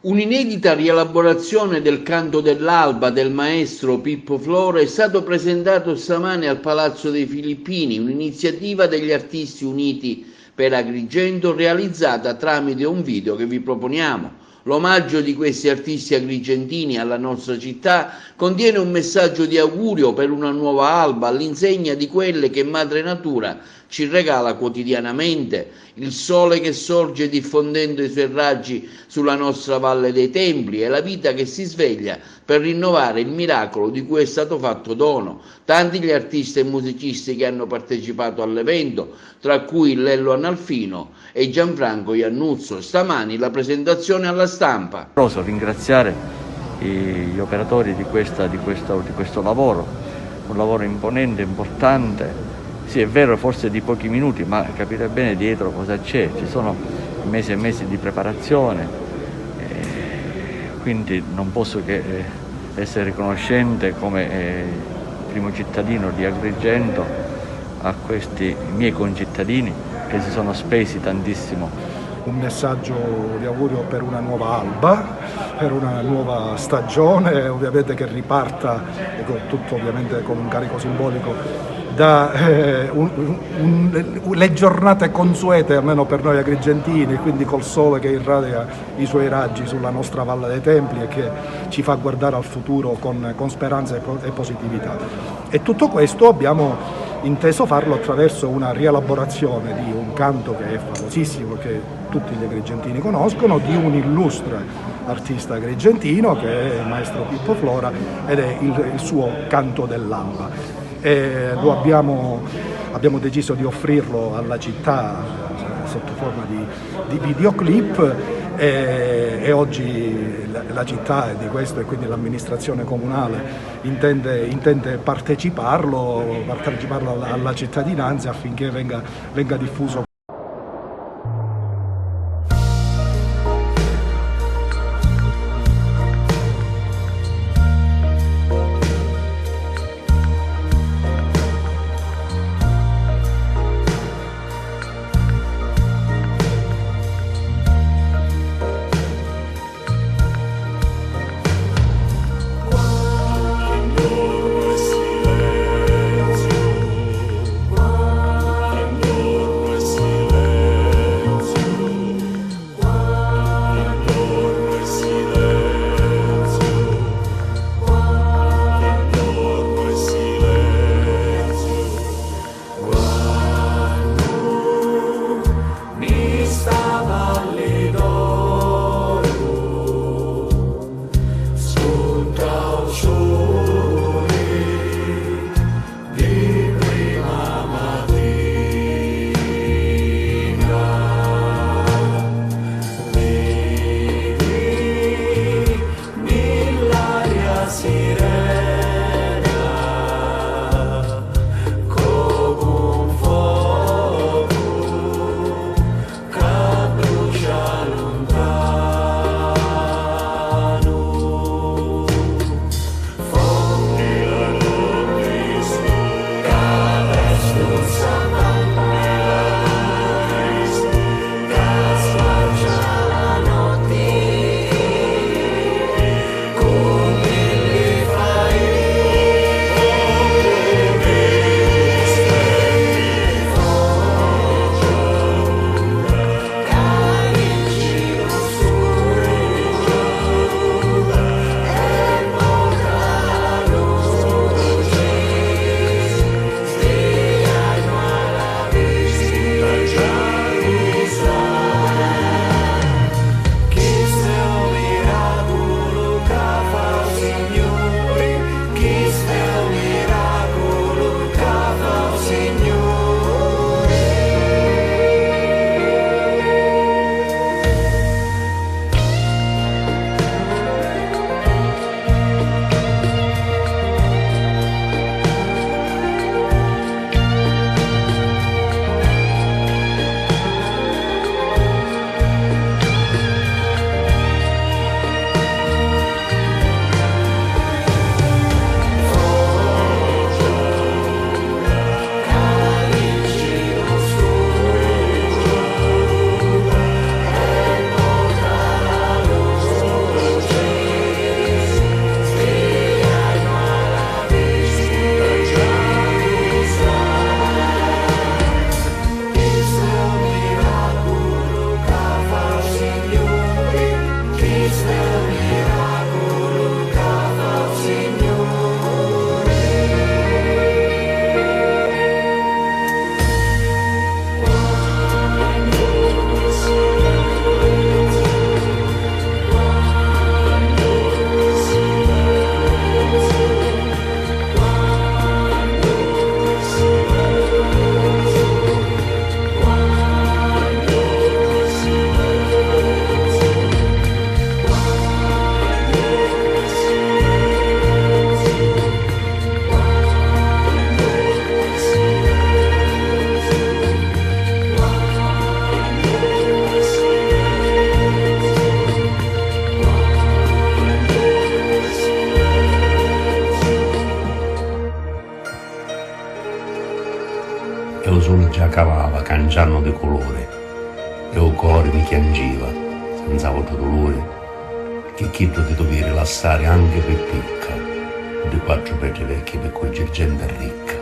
Un'inedita rielaborazione del Canto dell'Alba del maestro Pippo Flora è stato presentato stamane al Palazzo dei Filippini, un'iniziativa degli Artisti Uniti per Agrigento realizzata tramite un video che vi proponiamo. L'omaggio di questi artisti agrigentini alla nostra città contiene un messaggio di augurio per una nuova alba all'insegna di quelle che Madre Natura ci regala quotidianamente, il sole che sorge diffondendo i suoi raggi sulla nostra Valle dei Templi e la vita che si sveglia per rinnovare il miracolo di cui è stato fatto dono. Tanti gli artisti e musicisti che hanno partecipato all'evento, tra cui Lello Analfino e Gianfranco Iannuzzo. Stamani la presentazione alla stampa. Voglio ringraziare gli operatori di questo lavoro, un lavoro imponente, importante. Sì, è vero, forse di pochi minuti, ma capire bene dietro cosa c'è. Ci sono mesi e mesi di preparazione, quindi non posso che essere riconoscente come primo cittadino di Agrigento a questi miei concittadini che si sono spesi tantissimo. Un messaggio di augurio per una nuova alba, per una nuova stagione, ovviamente che riparta, tutto ovviamente con un carico simbolico, da le giornate consuete, almeno per noi agrigentini, quindi col sole che irradia i suoi raggi sulla nostra Valle dei Templi e che ci fa guardare al futuro con speranza e positività. E tutto questo abbiamo inteso farlo attraverso una rielaborazione di un canto che è famosissimo, che tutti gli agrigentini conoscono, di un illustre artista agrigentino che è il maestro Pippo Flora ed è il suo Canto dell'Alba. Abbiamo deciso di offrirlo alla città sotto forma di videoclip e oggi la città di questo e quindi l'amministrazione comunale intende parteciparlo alla cittadinanza affinché venga diffuso. cavava cangiando di colore e il cuore mi piangeva senza altro dolore che chiedo di dover rilassare anche per picca di 4 petri vecchi per cogliere gente ricca.